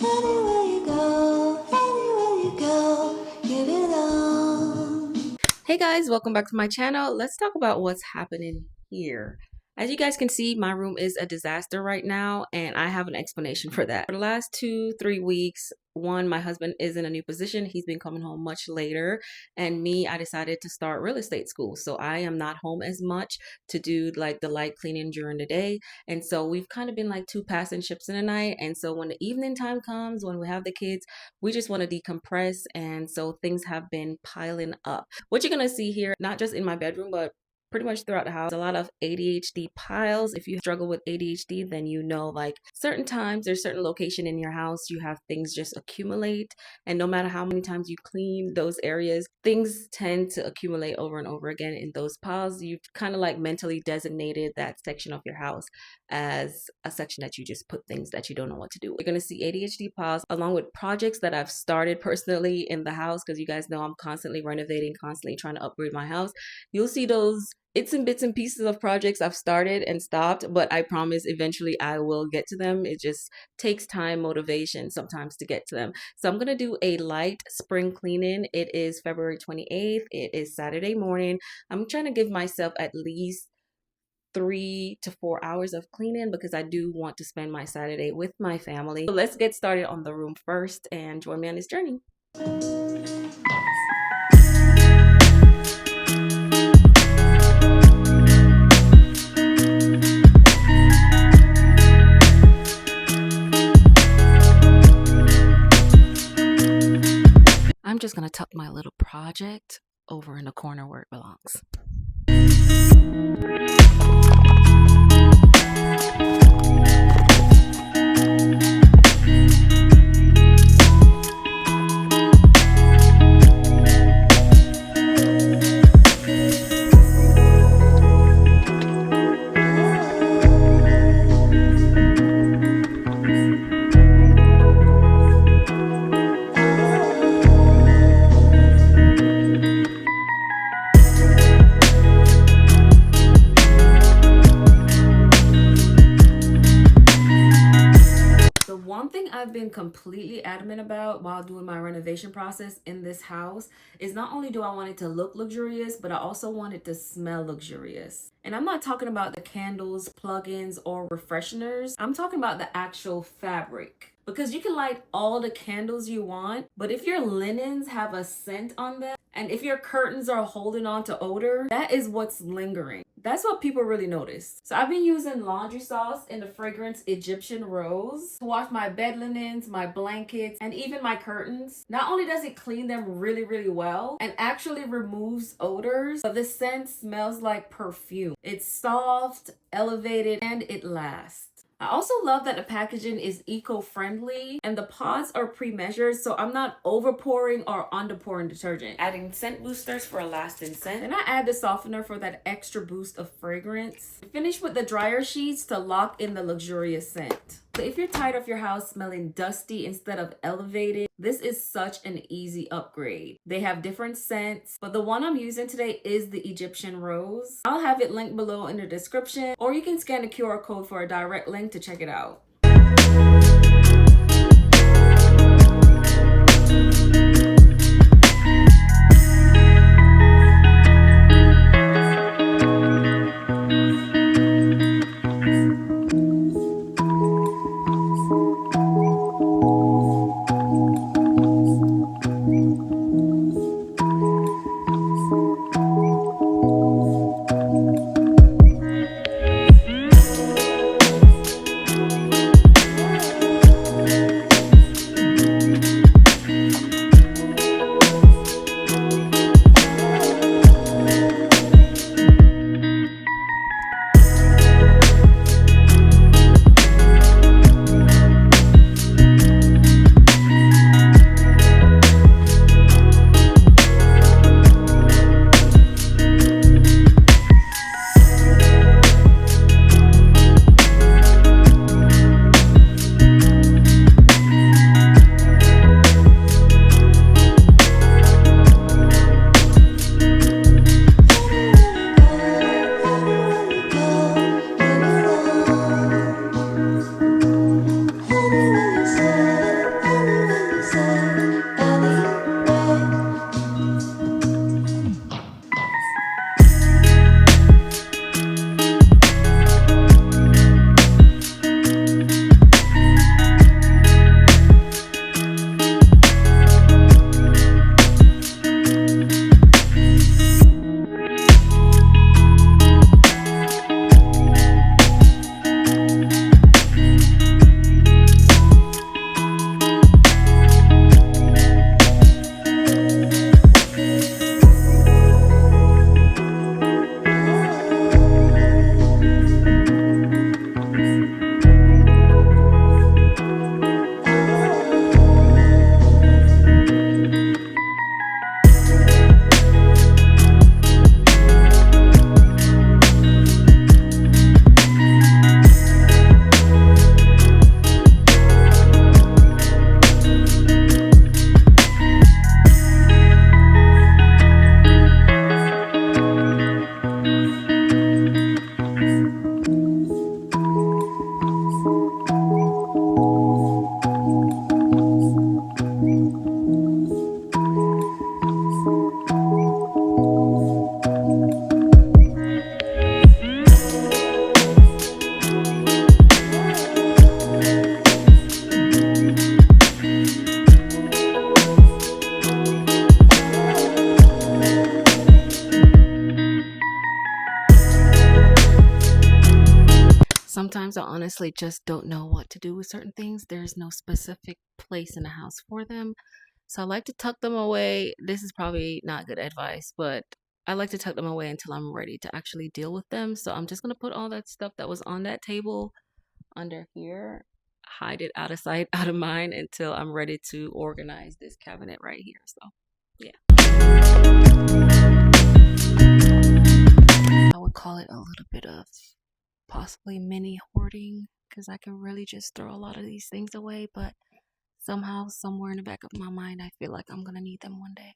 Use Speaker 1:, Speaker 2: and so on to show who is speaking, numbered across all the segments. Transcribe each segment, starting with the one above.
Speaker 1: Anywhere you go, anywhere you go, you belong. Hey guys, welcome back to my channel. Let's talk about what's happening here. As you guys can see, my room is a disaster right now, and I have an explanation for that. For the last 2-3 weeks, one, my husband is in a new position. He's been coming home much later, and me, I decided to start real estate school. So I am not home as much to do like the light cleaning during the day. And so we've kind of been like two passing ships in the night. And so when the evening time comes, when we have the kids, we just want to decompress. And so things have been piling up. What you're going to see here, not just in my bedroom, but pretty much throughout the house, a lot of ADHD piles. If you struggle with ADHD, then you know like certain times there's certain location in your house, you have things just accumulate, and no matter how many times you clean those areas, things tend to accumulate over and over again in those piles. You've kind of like mentally designated that section of your house as a section that you just put things that you don't know what to do. You're going to see ADHD piles along with projects that I've started personally in the house, because you guys know I'm constantly renovating, constantly trying to upgrade my house. You'll see those it's in bits and pieces of projects I've started and stopped, but I promise eventually I will get to them. It just takes time, motivation sometimes to get to them. So I'm going to do a light spring cleaning. It is February 28th. It is Saturday morning. I'm trying to give myself at least 3 to 4 hours of cleaning because I do want to spend my Saturday with my family. So let's get started on the room first and join me on this journey. I'm just going to tuck my little project over in the corner where it belongs. I've been completely adamant about while doing my renovation process in this house is not only do I want it to look luxurious, but I also want it to smell luxurious. And I'm not talking about the candles, plugins, or refresheners. I'm talking about the actual fabric. Because you can light all the candles you want, but if your linens have a scent on them, and if your curtains are holding on to odor, that is what's lingering. That's what people really notice. So I've been using laundry sauce in the fragrance Egyptian Rose to wash my bed linens, my blankets, and even my curtains. Not only does it clean them really, really well and actually removes odors, but the scent smells like perfume. It's soft, elevated, and it lasts. I also love that the packaging is eco-friendly and the pods are pre-measured, so I'm not over-pouring or under-pouring detergent. Adding scent boosters for a lasting scent. And I add the softener for that extra boost of fragrance. Finish with the dryer sheets to lock in the luxurious scent. So if you're tired of your house smelling dusty instead of elevated, this is such an easy upgrade. They have different scents, but the one I'm using today is the Egyptian Rose. I'll have it linked below in the description, or you can scan the QR code for a direct link to check it out. sometimes I honestly just don't know what to do with certain things. There's no specific place in the house for them. So I like to tuck them away. This is probably not good advice, but I like to tuck them away until I'm ready to actually deal with them. So I'm just going to put all that stuff that was on that table under here, hide it out of sight, out of mind until I'm ready to organize this cabinet right here. So yeah. I would call it a little bit of possibly mini hoarding because I can really just throw a lot of these things away, but somehow, somewhere in the back of my mind, I feel like I'm gonna need them one day.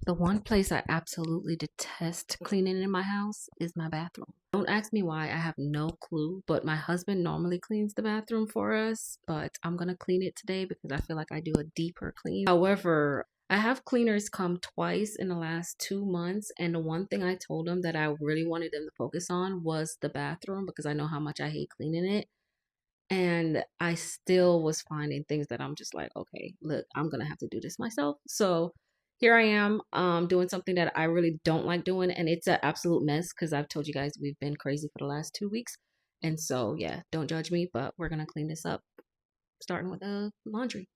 Speaker 1: The one place I absolutely detest cleaning in my house is my bathroom. Don't ask me why, I have no clue, but my husband normally cleans the bathroom for us, but I'm gonna clean it today because I feel like I do a deeper clean. However, I have cleaners come twice in the last 2 months, and the one thing I told them that I really wanted them to focus on was the bathroom because I know how much I hate cleaning it. And I still was finding things that I'm just like, okay, look, I'm gonna have to do this myself. So here I am, doing something that I really don't like doing, and it's an absolute mess because I've told you guys we've been crazy for the last 2 weeks. And so yeah, don't judge me, but we're gonna clean this up, starting with the laundry.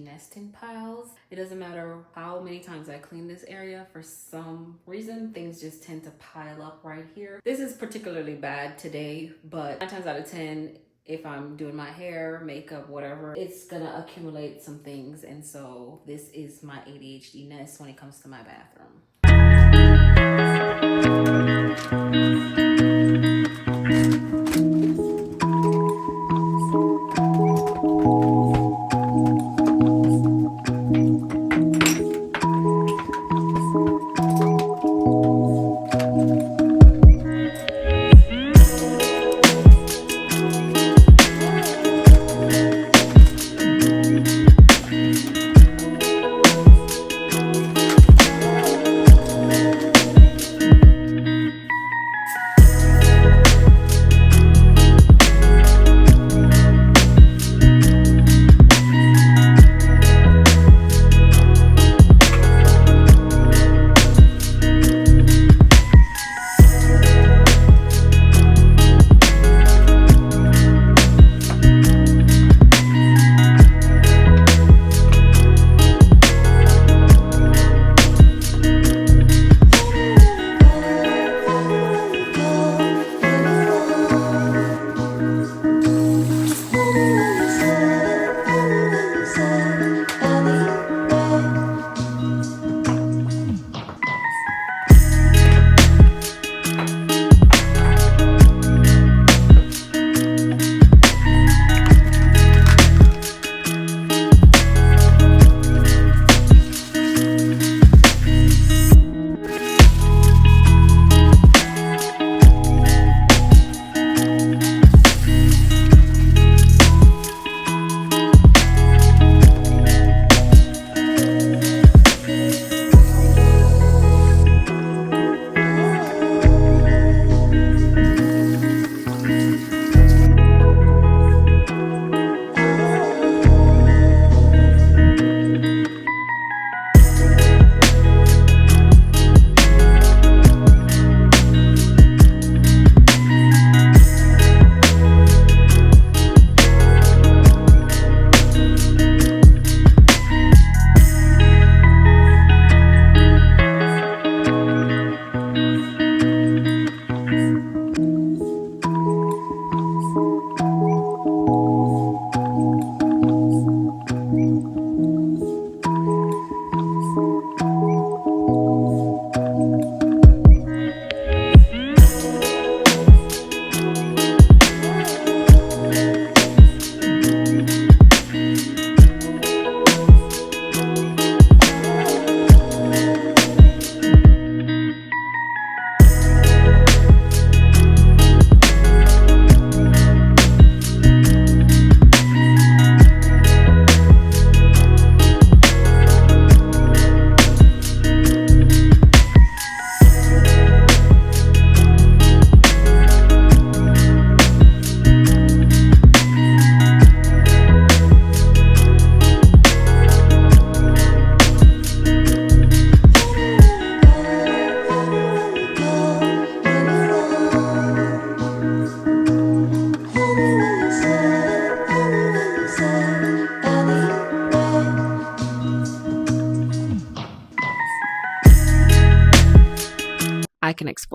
Speaker 1: Nesting piles. It doesn't matter how many times I clean this area, for some reason things just tend to pile up right here. This is particularly bad today, but 9 times out of 10, if I'm doing my hair, makeup, whatever, it's gonna accumulate some things. And so this is my ADHD nest when it comes to my bathroom.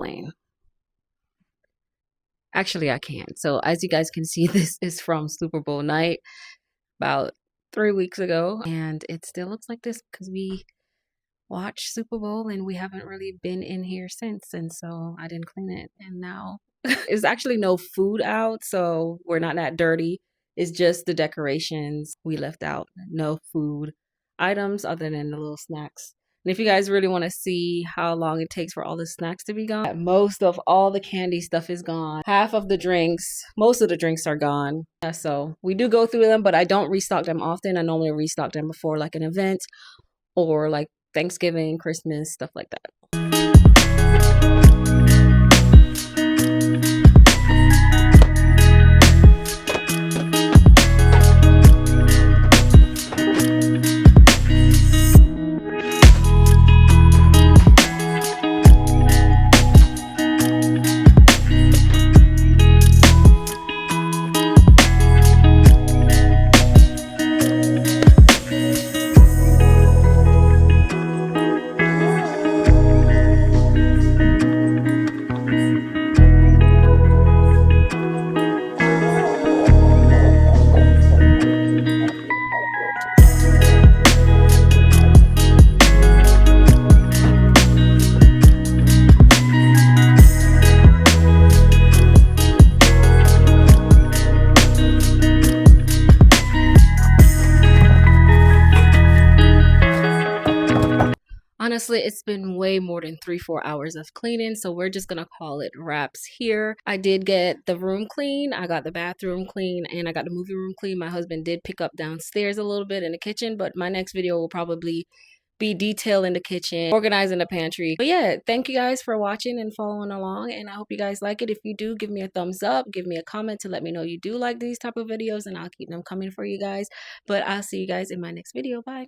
Speaker 1: explain. Actually, I can't. So as you guys can see, this is from Super Bowl night about 3 weeks ago, and it still looks like this because we watched Super Bowl and we haven't really been in here since, and so I didn't clean it. And now there's actually no food out, so we're not that dirty. It's just the decorations we left out. No food items other than the little snacks. And if you guys really want to see how long it takes for all the snacks to be gone, most of all the candy stuff is gone. Half of the drinks, most of the drinks are gone. So we do go through them, but I don't restock them often. I normally restock them before like an event or like Thanksgiving, Christmas, stuff like that. Honestly, it's been way more than 3-4 hours of cleaning, so we're just gonna call it wraps here. I did get the room clean, I got the bathroom clean, and I got the movie room clean. My husband did pick up downstairs a little bit in the kitchen, but my next video will probably be detailing the kitchen, organizing the pantry. But yeah, thank you guys for watching and following along, and I hope you guys like it. If you do, give me a thumbs up, give me a comment to let me know you do like these type of videos, and I'll keep them coming for you guys. But I'll see you guys in my next video. Bye.